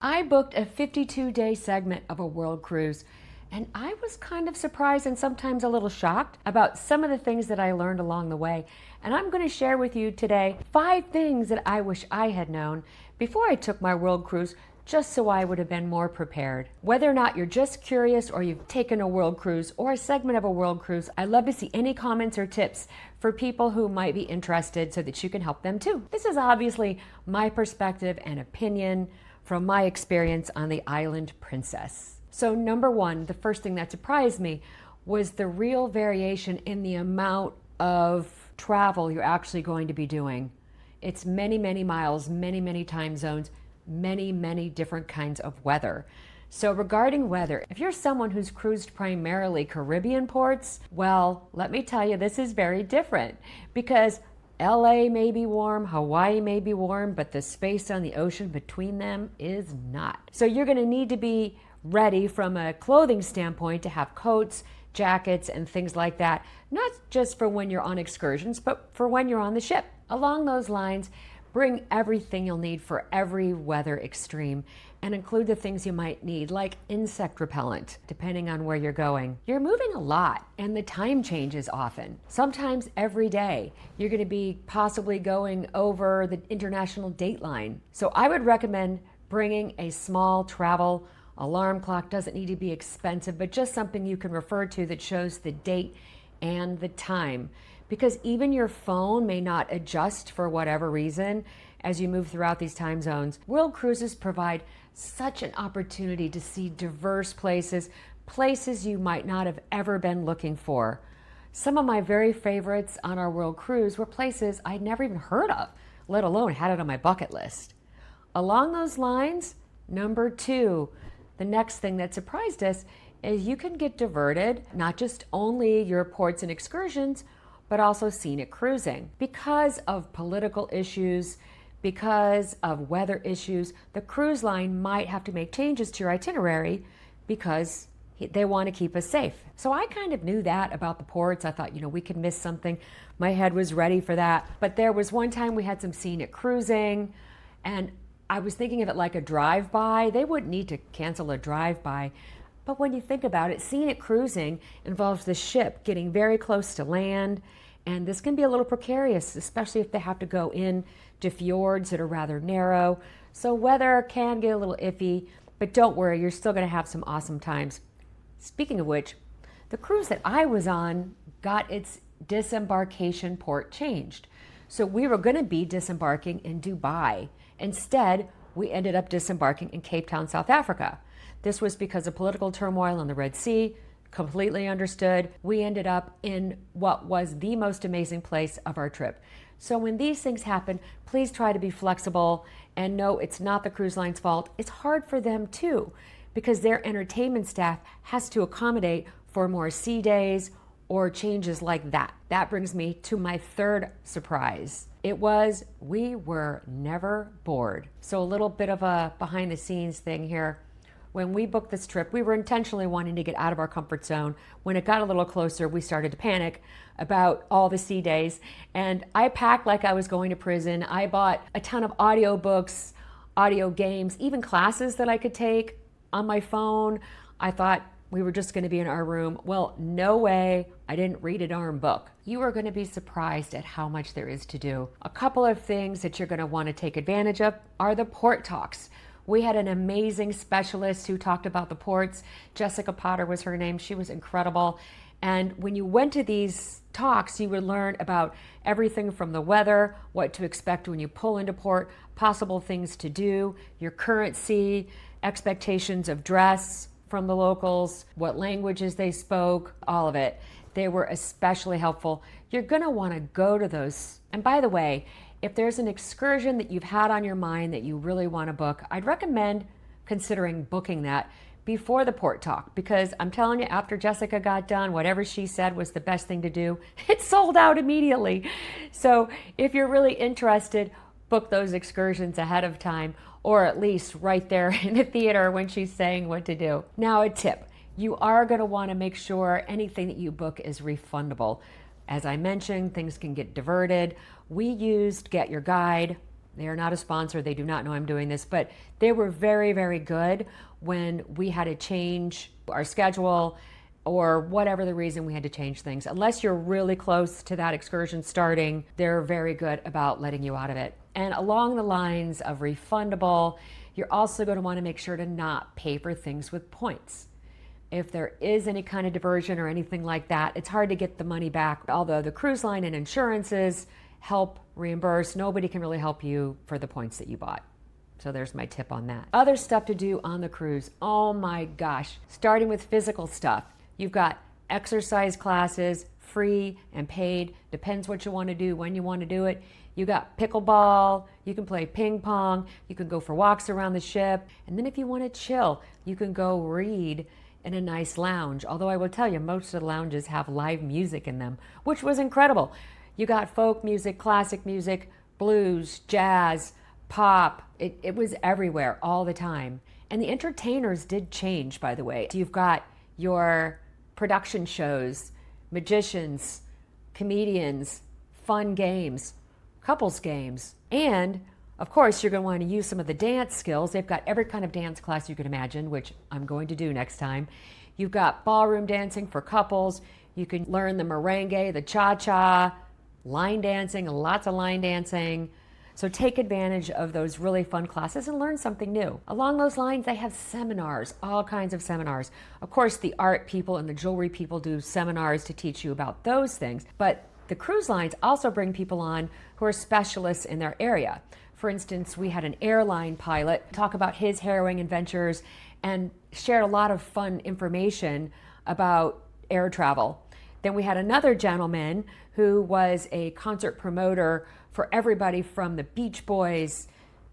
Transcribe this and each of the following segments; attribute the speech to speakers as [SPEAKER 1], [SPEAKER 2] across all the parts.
[SPEAKER 1] I booked a 52-day segment of a world cruise, and I was kind of surprised and sometimes a little shocked about some of the things that I learned along the way. And I'm going to share with you today 5 things that I wish I had known before I took my world cruise, just so I would have been more prepared. Whether or not you're just curious or you've taken a world cruise or a segment of a world cruise, I'd love to see any comments or tips for people who might be interested so that you can help them too. This is obviously my perspective and opinion from my experience on the Island Princess. So number 1, the first thing that surprised me was the real variation in the amount of travel you're actually going to be doing. It's many, many miles, many, many time zones, many, many different kinds of weather. So regarding weather, if you're someone who's cruised primarily Caribbean ports, well, let me tell you, this is very different because LA may be warm, Hawaii may be warm, but the space on the ocean between them is not. So you're going to need to be ready from a clothing standpoint to have coats, jackets, and things like that, not just for when you're on excursions, but for when you're on the ship. Along those lines, bring everything you'll need for every weather extreme and include the things you might need, like insect repellent, depending on where you're going. You're moving a lot and the time changes often, sometimes every day. You're going to be possibly going over the international dateline. So I would recommend bringing a small travel alarm clock. Doesn't need to be expensive, but just something you can refer to that shows the date and the time. Because even your phone may not adjust for whatever reason as you move throughout these time zones. World cruises provide such an opportunity to see diverse places, places you might not have ever been looking for. Some of my very favorites on our world cruise were places I'd never even heard of, let alone had it on my bucket list. Along those lines, number 2, the next thing that surprised us is you can get diverted, not just only your ports and excursions, but also scenic cruising. Because of political issues, because of weather issues, the cruise line might have to make changes to your itinerary because they want to keep us safe. So I kind of knew that about the ports. I thought, we could miss something. My head was ready for that. But there was one time we had some scenic cruising, and I was thinking of it like a drive-by. They wouldn't need to cancel a drive-by. But when you think about it, scenic cruising involves the ship getting very close to land, and this can be a little precarious, especially if they have to go in to fjords that are rather narrow. So weather can get a little iffy, but don't worry, you're still going to have some awesome times. Speaking of which, the cruise that I was on got its disembarkation port changed. So we were going to be disembarking in Dubai. Instead, we ended up disembarking in Cape Town, South Africa. This was because of political turmoil on the Red Sea. Completely understood. We ended up in what was the most amazing place of our trip. So when these things happen, please try to be flexible and know it's not the cruise line's fault. It's hard for them too, because their entertainment staff has to accommodate for more sea days or changes like that. That brings me to my 3rd surprise. We were never bored. So a little bit of a behind the scenes thing here. When we booked this trip, we were intentionally wanting to get out of our comfort zone. When it got a little closer, we started to panic about all the sea days. And I packed like I was going to prison. I bought a ton of audio books, audio games, even classes that I could take on my phone. I thought we were just going to be in our room. Well, no way. I didn't read a darn book. You are going to be surprised at how much there is to do. A couple of things that you're going to want to take advantage of are the port talks. We had an amazing specialist who talked about the ports. Jessica Potter was her name. She was incredible. And when you went to these talks, you would learn about everything from the weather, what to expect when you pull into port, possible things to do, your currency, expectations of dress from the locals, what languages they spoke, all of it. They were especially helpful. You're going to want to go to those. And by the way, if there's an excursion that you've had on your mind that you really want to book, I'd recommend considering booking that before the port talk, because I'm telling you, after Jessica got done, whatever she said was the best thing to do. It sold out immediately. So if you're really interested, book those excursions ahead of time, or at least right there in the theater when she's saying what to do. Now, a tip. You are going to want to make sure anything that you book is refundable. As I mentioned, things can get diverted. We used Get Your Guide They are not a sponsor. They do not know I'm doing this, but they were very, very good when we had to change our schedule or whatever the reason we had to change things. Unless you're really close to that excursion starting, they're very good about letting you out of it. And along the lines of refundable, you're also going to want to make sure to not pay for things with points. If there is any kind of diversion or anything like that, it's hard to get the money back. Although the cruise line and insurances help reimburse, nobody can really help you for the points that you bought. So there's my tip on that. Other stuff to do on the cruise. Oh my gosh. Starting with physical stuff. You've got exercise classes, free and paid. Depends what you want to do, when you want to do it. You got pickleball, you can play ping pong, you can go for walks around the ship. And then if you want to chill, you can go read in a nice lounge. Although I will tell you, most of the lounges have live music in them, which was incredible. You got folk music, classic music, blues, jazz, pop. It was everywhere all the time. And the entertainers did change, by the way. So you've got your production shows, magicians, comedians, fun games, couples games, and of course you're going to want to use some of the dance skills. They've got every kind of dance class you can imagine, which I'm going to do next time. You've got ballroom dancing for couples. You can learn the merengue, the cha-cha, line dancing, lots of line dancing. So take advantage of those really fun classes and learn something new. Along those lines, they have seminars, all kinds of seminars. Of course, the art people and the jewelry people do seminars to teach you about those things, but the cruise lines also bring people on who are specialists in their area. For instance, we had an airline pilot talk about his harrowing adventures and shared a lot of fun information about air travel. Then we had another gentleman who was a concert promoter for everybody from the Beach Boys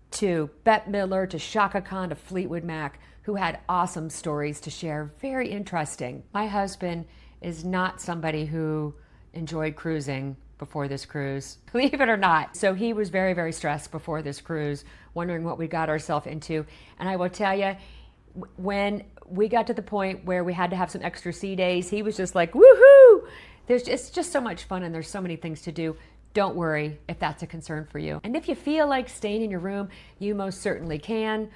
[SPEAKER 1] to Bette Midler to Shaka Khan to Fleetwood Mac, who had awesome stories to share. Very interesting. My husband is not somebody who enjoyed cruising before this cruise, believe it or not. So he was very, very stressed before this cruise, wondering what we got ourselves into. And I will tell you, when we got to the point where we had to have some extra sea days, he was just like, woohoo! It's just so much fun and there's so many things to do. Don't worry if that's a concern for you. And if you feel like staying in your room, you most certainly can.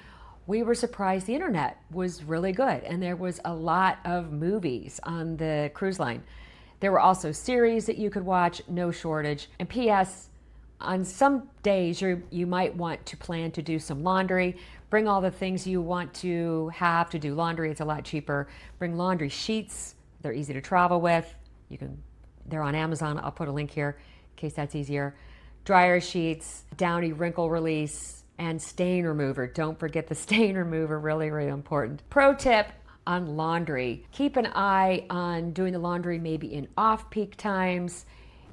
[SPEAKER 1] We were surprised the internet was really good and there was a lot of movies on the cruise line. There were also series that you could watch, no shortage. And P.S., on some days you might want to plan to do some laundry. Bring all the things you want to have to do laundry. It's a lot cheaper. Bring laundry sheets. They're easy to travel with. They're on Amazon. I'll put a link here in case that's easier. Dryer sheets, Downy wrinkle release, and stain remover. Don't forget the stain remover, really, really important. Pro tip on laundry. Keep an eye on doing the laundry maybe in off-peak times,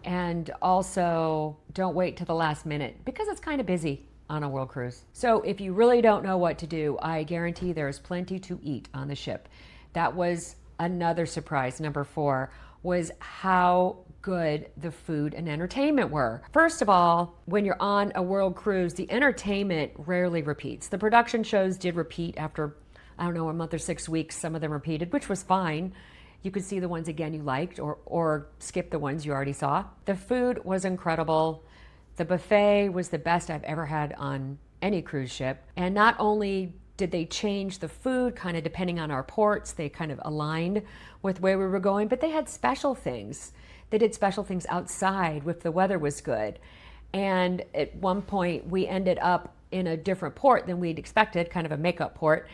[SPEAKER 1] and also don't wait till the last minute because it's kind of busy on a world cruise. So if you really don't know what to do, I guarantee there's plenty to eat on the ship. That was another surprise. Number 4 was how good the food and entertainment were. First of all, when you're on a world cruise, the entertainment rarely repeats. The production shows did repeat after, I don't know, a month or 6 weeks. Some of them repeated, which was fine. You could see the ones again you liked or skip the ones you already saw. The food was incredible. The buffet was the best I've ever had on any cruise ship. And not only did they change the food kind of depending on our ports, they kind of aligned with where we were going, but they had special things. They did special things outside if the weather was good. And at one point we ended up in a different port than we'd expected, kind of a makeup port.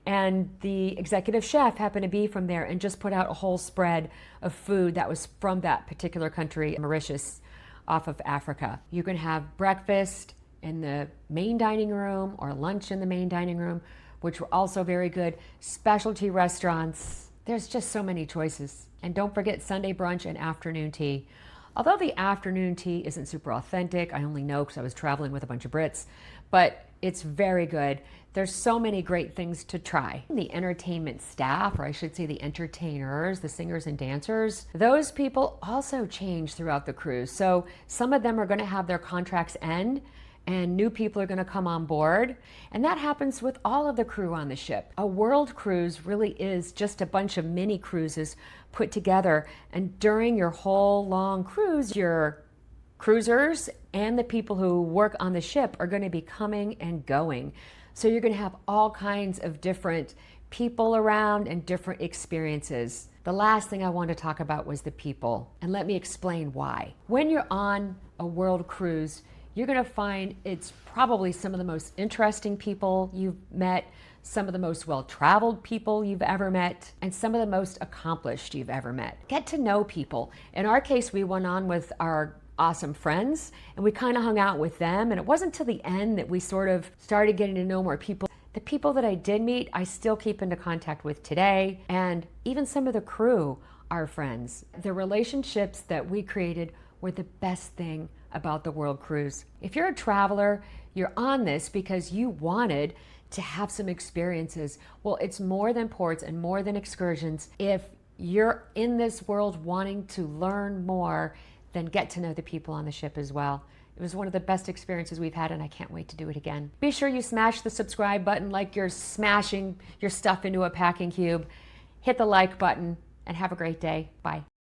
[SPEAKER 1] And the executive chef happened to be from there and just put out a whole spread of food that was from that particular country, Mauritius, off of Africa. You can have breakfast in the main dining room or lunch in the main dining room, which were also very good. Specialty restaurants. There's just so many choices. And don't forget Sunday brunch and afternoon tea. Although the afternoon tea isn't super authentic, I only know because I was traveling with a bunch of Brits, but it's very good. There's so many great things to try. The entertainment staff, or I should say the entertainers, the singers and dancers, those people also change throughout the cruise. So some of them are going to have their contracts end and new people are going to come on board. And that happens with all of the crew on the ship. A world cruise really is just a bunch of mini cruises put together. And during your whole long cruise, you're cruisers and the people who work on the ship are going to be coming and going. So you're going to have all kinds of different people around and different experiences. The last thing I want to talk about was the people, and let me explain why. When you're on a world cruise, you're going to find it's probably some of the most interesting people you've met, some of the most well-traveled people you've ever met, and some of the most accomplished you've ever met. Get to know people. In our case, we went on with our awesome friends and we kind of hung out with them, and it wasn't till the end that we sort of started getting to know more people. The people that I did meet, I still keep into contact with today, and even some of the crew are friends. The relationships that we created were the best thing about the World Cruise. If you're a traveler, you're on this because you wanted to have some experiences. Well, it's more than ports and more than excursions. If you're in this world wanting to learn more, then get to know the people on the ship as well. It was one of the best experiences we've had, and I can't wait to do it again. Be sure you smash the subscribe button like you're smashing your stuff into a packing cube. Hit the like button, and have a great day. Bye.